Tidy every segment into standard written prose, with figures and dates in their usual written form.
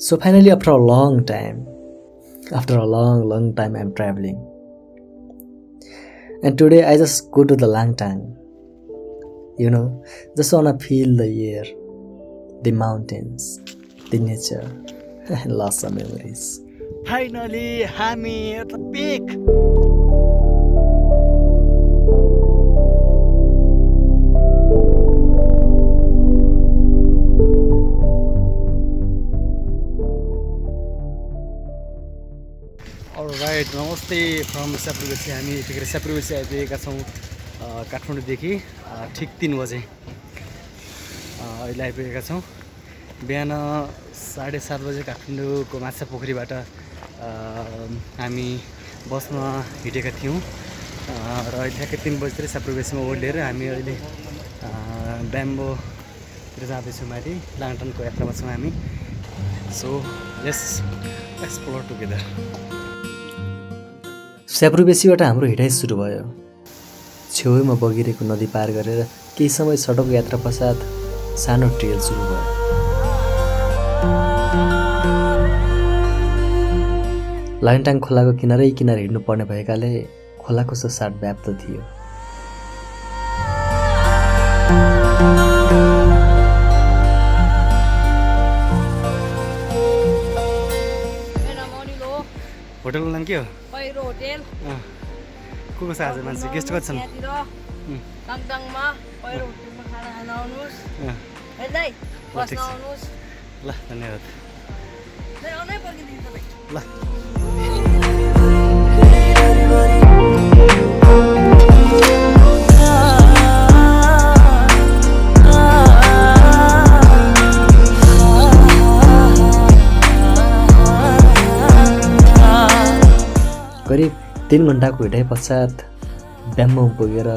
So finally, after a long time, I'm traveling. And today I just go to the Langtang. Just wanna feel the air, the mountains, the nature, and lots of memories. Finally, हामी at the peak. Alright, नमस्ते from सेप्रुबेसी हामी यतिखेर सेप्रुबेसी आइपुगेका छौँ काठमाडौँदेखि ठिक 3 बजे अहिले आइपुगेका छौँ। बिहान 7:30 बजे काठमाडौँको माछा पोखरीबाट हामी बसमा हिँडेका थियौँ र अहिले ठ्याक्कै 3 बजीतिर सेप्रुबेसीमा ओर्लिएर हामी अहिले ब्याम्बोतिर जाँदैछौँ। माथि लाङटाङको यात्रामा छौँ हामी। So let's explore together. सेप्रुबेसीबाट हाम्रो हिँडाइ सुरु भयो। छेउमा बगिरहेको नदी पार गरेर केही समय सडक यात्रा पश्चात सानो ट्रेल सुरु भयो। लाङटाङ खोलाको किनारै किनार हिँड्नु पर्ने भएकाले खोलाको ससाट व्याप्त थियो। होटलको नाम के हो? होटेल को छ आज मान्छे गेस्ट कति छन्? लाङटाङमा पहिरो होटेलमा खाना खान आउनुहोस्। हेर्दै बस्न आउनुहोस्। ल धन्यवाद। आउनै पर्खिदिनु तपाईँ। ल करिब 3 घन्टाको हिँडाइ पश्चात ब्याम्बो पुगेर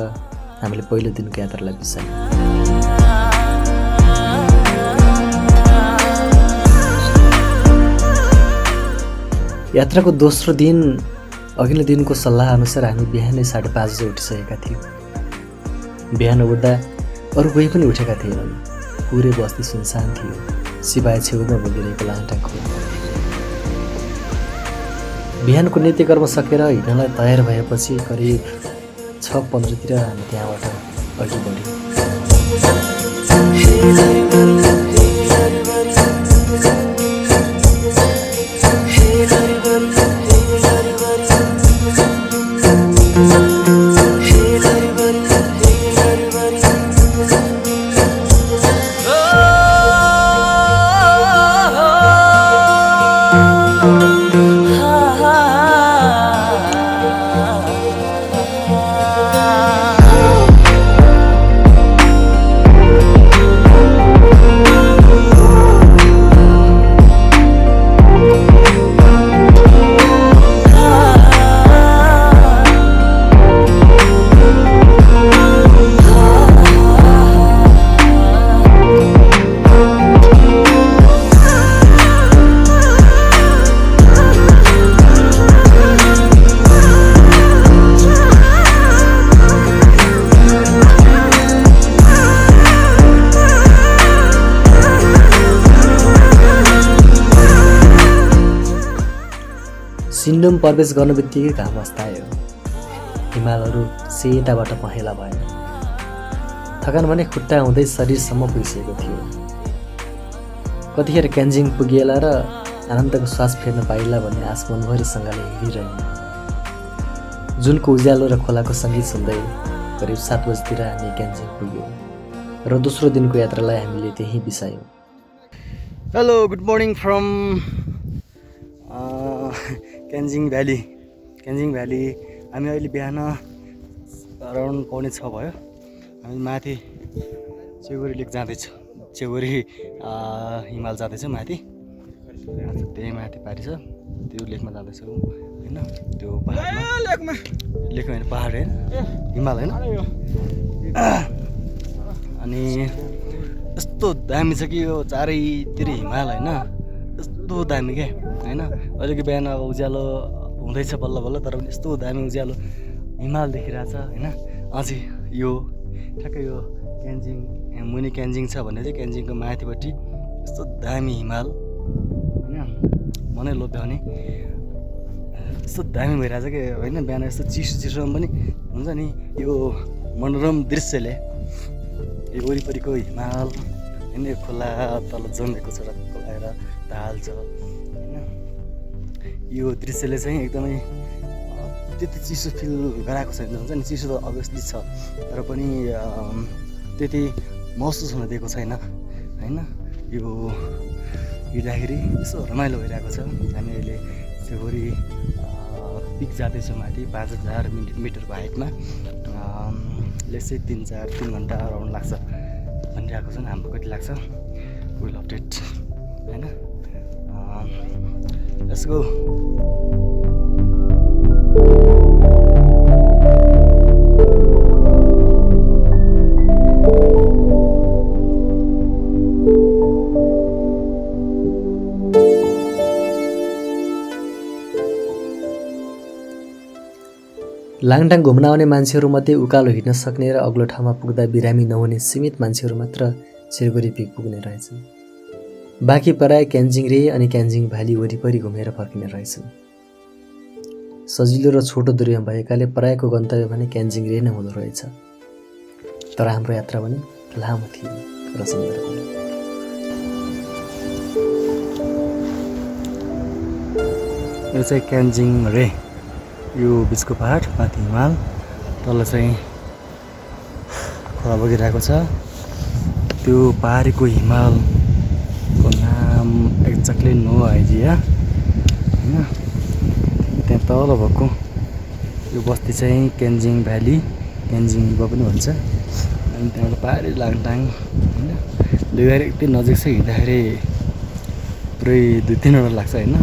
हामीले पहिलो दिनको यात्रालाई बिसायौँ। यात्राको दोस्रो दिन अघिल्लो दिनको सल्लाह अनुसार हामी बिहानै 5:30 बजे उठिसकेका थियौँ। बिहान उठ्दा अरू कोही पनि उठेका थिएनन्। पुरै बस्ती सुनसान थियो, सिवाय छेउमा बगिरहेको लाङटाङ खोला। बिहानको नित्यकर्म सकेर हिँड्नलाई तयार भएपछि करिब 6:15 तिर हामी त्यहाँबाट अघि बढ्यौँ। सिन्डोम प्रवेश गर्न बित्तिकै घाम अस्तायो। हिमालहरू सेताबाट पहेँला भयो। थकान भने खुट्टा हुँदै शरीरसम्म पुगिसकेको थियो। कतिखेर क्यान्जिङ पुगिएला र आनन्दको श्वास फेर्न पाइला भन्ने आश मनभरिसँगले हिँडिरह्यौँ। जुनको उज्यालो र खोलाको सङ्गीत सुन्दै करिब 7 बजीतिर हामी क्यान्जिङ पुग्यौँ र दोस्रो दिनको यात्रालाई हामीले त्यहीँ बिसायौँ। Hello, good morning from Kyanjin valley. हामी अहिले बिहान अराउन्ड 5:45 भयो। हामी माथि चेर्को रि लेक जाँदैछौँ। चेर्को रि हिमाल जाँदैछौँ माथि। त्यही माथि पारि छ त्यो लेकमा जाँदैछौँ होइन। त्यो पहाडमा लेक होइन, पहाड होइन, हिमाल होइन। अनि यस्तो दामी छ कि यो चारैतिर हिमाल होइन, यस्तो दामी क्या होइन। अहिलेको बिहान अब उज्यालो हुँदैछ बल्ल बल्ल, तर पनि यस्तो दामी उज्यालो हिमाल देखिरहेछ होइन। अझै यो ठ्याक्कै यो क्यान्जिङ मुनि क्यान्जिङ छ भने चाहिँ क्यान्जिङको माथिपट्टि यस्तो दामी हिमाल होइन। मनै लोभ्याउने यस्तो दामी भइरहेछ कि होइन। बिहान यस्तो चिसोमा पनि हुन्छ नि यो मनोरम दृश्यले यो वरिपरिको हिमाल होइन, यो खोला तल जमेको छ टक्क लगाएर ढाल्छ होइन। यो दृश्यले चाहिँ एकदमै त्यति चिसो फिल गराएको छैन, हुन्छ नि चिसो त अभियसली छ तर पनि त्यति महसुस हुन दिएको छैन होइन। यो हिँड्दाखेरि यसो रमाइलो भइरहेको छ। हामी अहिले त्सर्को रि पिक जाँदैछौँ माथि 5000 मिटरको हाइटमा। लेट्स चाहिँ 3 घन्टा अराउन्ड लाग्छ भनिरहेको छन्। हाम्रो कति लाग्छ विल अपडेट होइन। Let's go. लाङटाङ घुम्न आउने मान्छेहरूमध्ये उकालो हिँड्न सक्ने र अग्लो ठाउँमा पुग्दा बिरामी नहुने सीमित मान्छेहरू मात्र त्सर्को रि पिक पुग्ने रहेछन्। बाँकी प्राय क्यान्जिङ रि अनि क्यान्जिङ भ्याली वरिपरि घुमेर फर्किने रहेछन्। सजिलो र छोटो दूरीमा भएकाले प्रायको गन्तव्य भने क्यान्जिङ रि नै हुँदो रहेछ। तर हाम्रो यात्रा पनि लामो थियो र सुन्दर पनि। यो चाहिँ क्यान्जिङ रि, यो बिचको पहाड, माथि हिमाल, तल चाहिँ खोला बगिरहेको छ। त्यो पहाडीको हिमालको नाम एक्ज्याक्टली नो आइडिया होइन। त्यहाँ तल भएको यो बस्ती चाहिँ क्यान्जिङ भ्याली, क्यान्जिङ गुम्पा पनि भन्छ। अनि त्यहाँबाट पहाडी लाङटाङ होइन। दुईवटा यति नजिक चाहिँ हिँड्दाखेरि पुरै 2-3 घन्टा लाग्छ होइन।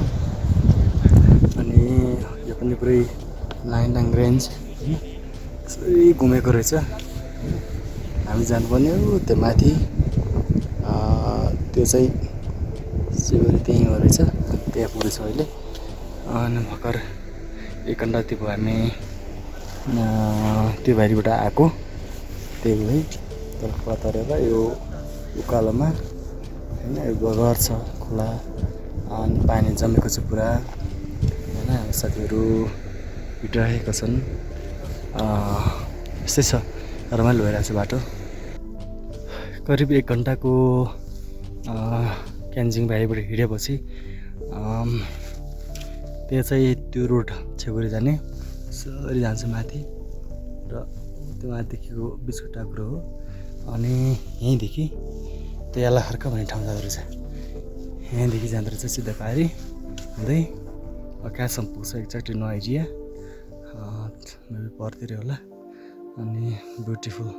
अनि यो पनि पुरै लाङटाङ रेन्ज होइन, यसरी घुमेको रहेछ। हामी जानुपर्ने हो त्यो माथि, त्यो चाहिँ त्सर्को रि त्यहीँ हो रहेछ। त्यहाँ पुगेछौँ अहिले। अनि भर्खर 1 घन्टा त्यो भयो हामी त्यो भ्यालीबाट आएको। त्यही भए तर खोला तरेर यो उकालोमा होइन, यो घर छ खोला अनि पानी जमेको छ पुरा होइन। हाम्रो साथीहरू हिँडिरहेका छन्। यस्तै छ, रमाइलो भइरहेको छ बाटो। करिब 1 घन्टाको क्यान्जिङ भ्यालीबाट हिँडेपछि त्यहाँ चाहिँ त्यो रोड त्सर्को रि जाने यसरी जान्छ माथि र त्यो माथिदेखिको बिचको टाक्रो हो। अनि यहीँदेखि त्यो याला खर्का भन्ने ठाउँ जाँदो रहेछ। यहाँदेखि जाँदो रहेछ सिधा पारी हुँदै कहाँसम्म पुग्छ एक्ज्याक्टली नो आइडिया, परतिर होला। अनि ब्युटिफुल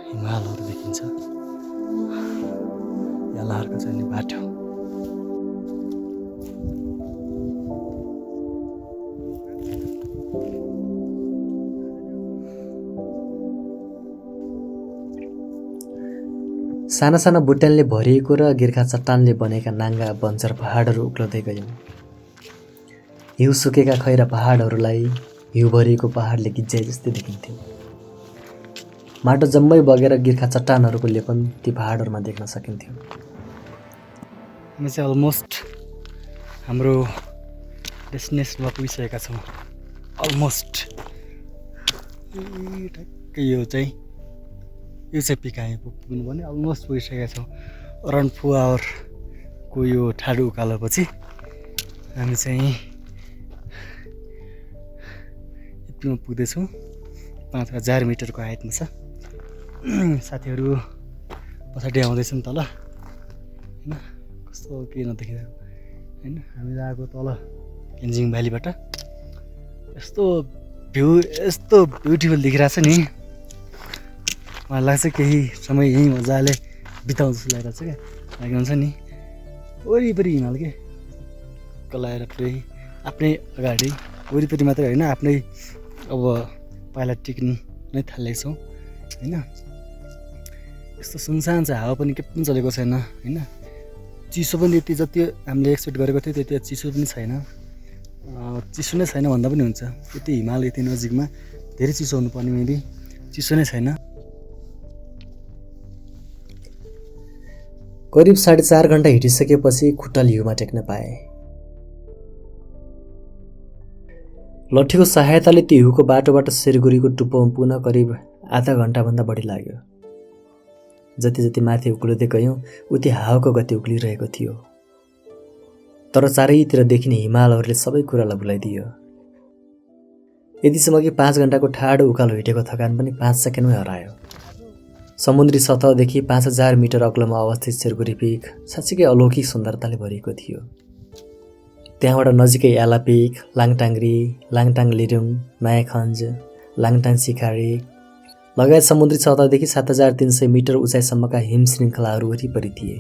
हिमालहरू देखिन्छ। याला खर्का जाने बाटो। साना साना बुट्यानले भरिएको र गिर्खा चट्टानले बनेका नाङ्गा बन्जर पहाडहरू उक्लदै गयौँ। हिउँ सुकेका खैरा पहाडहरूलाई हिउँ भरिएको पहाडले गिज्जाए जस्तै देखिन्थ्यो। माटो जम्मै बगेर गिर्खा चट्टानहरूको लेपन ती पहाडहरूमा देख्न सकिन्थ्यो। हामी चाहिँ अलमोस्ट हाम्रो डेस्टिनेसनमा पुगिसकेका छौँ। अलमोस्ट ठ्याक्कै यो चाहिँ पिक हामी पुग्नु पनि अलमोस्ट पुगिसकेका छौँ। अराउन्ड 4 आवरको यो ठाडो उकालोपछि हामी चाहिँ यतिमा पुग्दैछौँ। 5000 मिटरको हाइटमा छ। साथीहरू पछाडि आउँदैछन् तल होइन। कस्तो के नदेखिरहेको होइन। हामी आएको तल क्यान्जिङ भ्यालीबाट यस्तो भ्यू यस्तो ब्युटिफुल देखिरहेको छ नि। मलाई लाग्छ केही समय यहीँ मजाले बिताउँ जस्तो लागिरहेको छ क्या। लागि हुन्छ नि वरिपरि हिमाल के कलाएर पुरै आफ्नै अगाडि वरिपरि मात्रै होइन, आफ्नै अब पाइला टिक्नु नै थालेको छौँ होइन। यस्तो सुनसान छ, हावा पनि के पनि चलेको छैन होइन। चिसो पनि यति जति हामीले एक्सपेक्ट गरेको थियो त्यति चिसो पनि छैन। चिसो नै छैन भन्दा पनि हुन्छ। यति हिमाल यति नजिकमा धेरै चिसो हुनुपर्ने मेबी, चिसो नै छैन। करिब 4.5 घन्टा हिँडिसकेपछि खुट्टा हिउँमा टेक्न पाएँ। लट्ठीको सहायताले त्यो हिउँको बाटोबाट त्सेर्को रीको टुप्पोमा पुग्न करिब आधा घन्टाभन्दा बढी लाग्यो। जति जति माथि उक्लिँदै गयौँ उति हावाको गति उक्लिरहेको थियो, तर चारैतिर देखिने हिमालहरूले सबै कुरालाई भुलाइदियो। यतिसम्म कि 5 घन्टाको ठाडो उकालो हिँडेको थकान पनि 5 सेकेन्डमै हरायो। समुद्री सतहदेखि 5000 मिटर अग्लोमा अवस्थित त्सेर्को री पिक साँच्चीकै अलौकिक सुन्दरताले भरिएको थियो। त्यहाँबाट नजिकै याला पिक, लाङटाङ री, लाङटाङ लिरुङ, नयाँ खञ्ज, लाङटाङ शिखारी लगायत समुद्री सतहदेखि 7300 मिटर उचाइसम्मका हिम श्रृङ्खलाहरू वरिपरि थिए।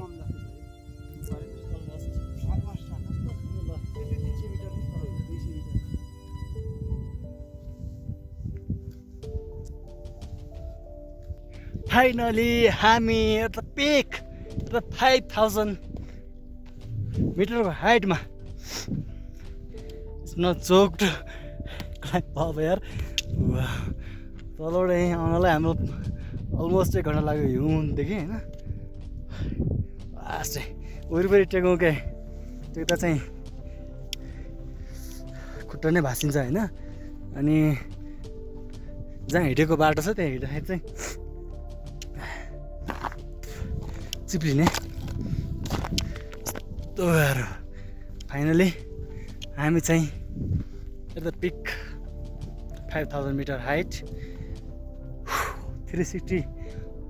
फाइनली हामी एट द पिक, 5000 मिटरको हाइटमा। It's not joke to climb up यार। तलबाट यहीँ आउनलाई हाम्रो अलमोस्ट 1 घन्टा लाग्यो हिउँदेखि होइन। लास्ट वरिपरि टेकौँ क्या, टेक्दा चाहिँ खुट्टा नै भाँसिन्छ होइन। अनि जहाँ हिँडेको बाटो छ त्यहाँ हिँड्दाखेरि चाहिँ चिप्लिने यस्तो। फाइनली हामी चाहिँ at the peak, 5000 metre height, 360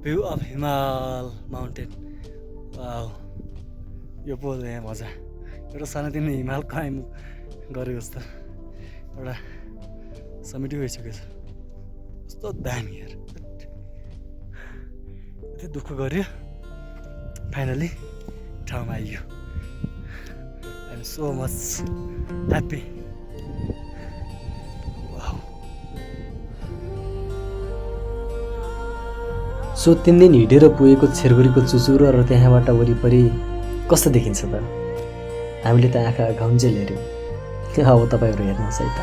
view of Himal mountain. Wow, यो पो यहाँ मजा। एउटा सानोतिनो हिमाल क्लाइम्ब गरेको जस्तो एउटा समिट गइसकेको छ। कस्तो दामी यार, यति दुःख गऱ्यो, फाइनली ठाउँमा आइयो। I am so much happy. So 3 दिन हिँडेर पुगेको त्सेर्को रीको चुचुरो र त्यहाँबाट वरिपरि कस्तो देखिन्छ त? हामीले त आँखा घाउन्जेल हेऱ्यौँ। अब तपाईँहरू हेर्नुहोस् है त।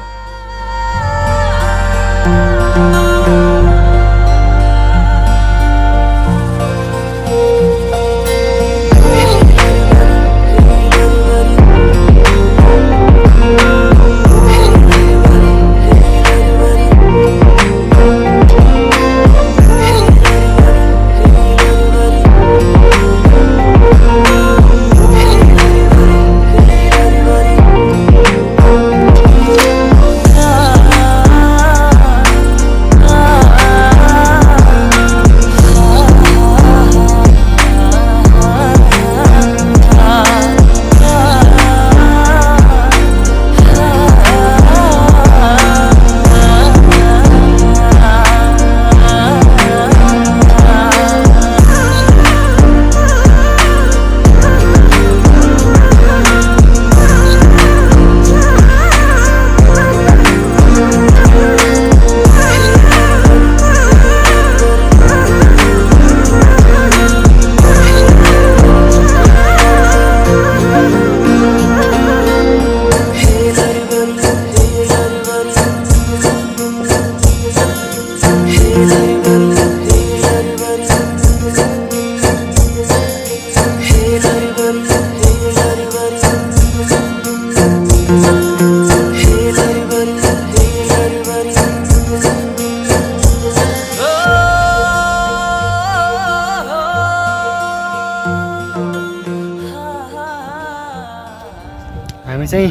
हामी चाहिँ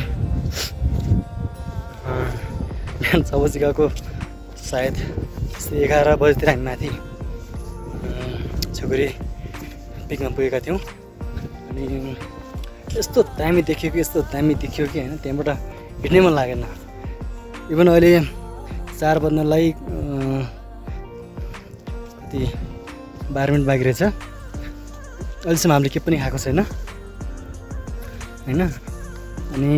बिहान 6 बजी गएको, सायद 11 बजीतिर हामी माथि त्सेर्को री पिकमा पुगेका थियौँ। अनि यस्तो दामी देखियो कि होइन, त्यहाँबाट हिँड्नै मन लागेन। इभन अहिले 4 बज्नलाई कति 12 मिनट बाँकी रहेछ। अहिलेसम्म हामीले केही पनि खाएको छैन होइन। अनि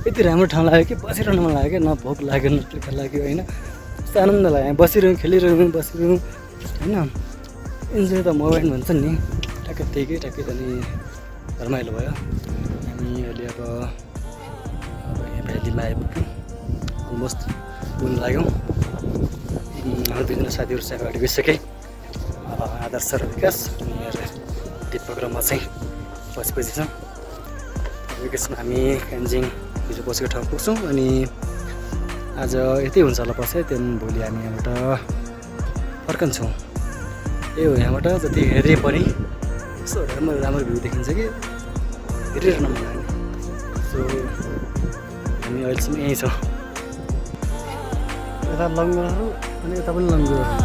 यति राम्रो ठाउँ लाग्यो कि बसिरहनु मन लाग्यो क्या, न भोक लाग्यो न टिका लाग्यो होइन। यस्तो आनन्द लाग्यो, बसिरह्यौँ, खेलिरह्यौँ, बसिरह्यौँ होइन। इन्जोय द मोमेन्ट भन्छ नि, ठ्याक्कै अनि रमाइलो भयो। हामी अहिले अब यहाँ भ्यालीमा आइपुग्यौँ, अलमोस्ट पुग्न लाग्यौँ। हाम्रो 2जना साथीहरू चाहिँ अगाडि गइसके, आदर्श र विकास। दिपक र म चाहिँ पछि छौँ। एकैछिन हामी क्यान्जिङ हिजो बसेको ठाउँ पुग्छौँ अनि आज यतै हुन्छ होला पछि त्यहाँदेखि भोलि हामी यहाँबाट फर्कन्छौँ। यही हो यहाँबाट जति हेरे पनि यस्तो राम्रो राम्रो भ्यू देखिन्छ कि हेरिरहन मन लाग्ने। सो हामी अहिलेसम्म यहीँ छौँ। यता लङ्गुरहरू अनि यता पनि लङ्गुरहरू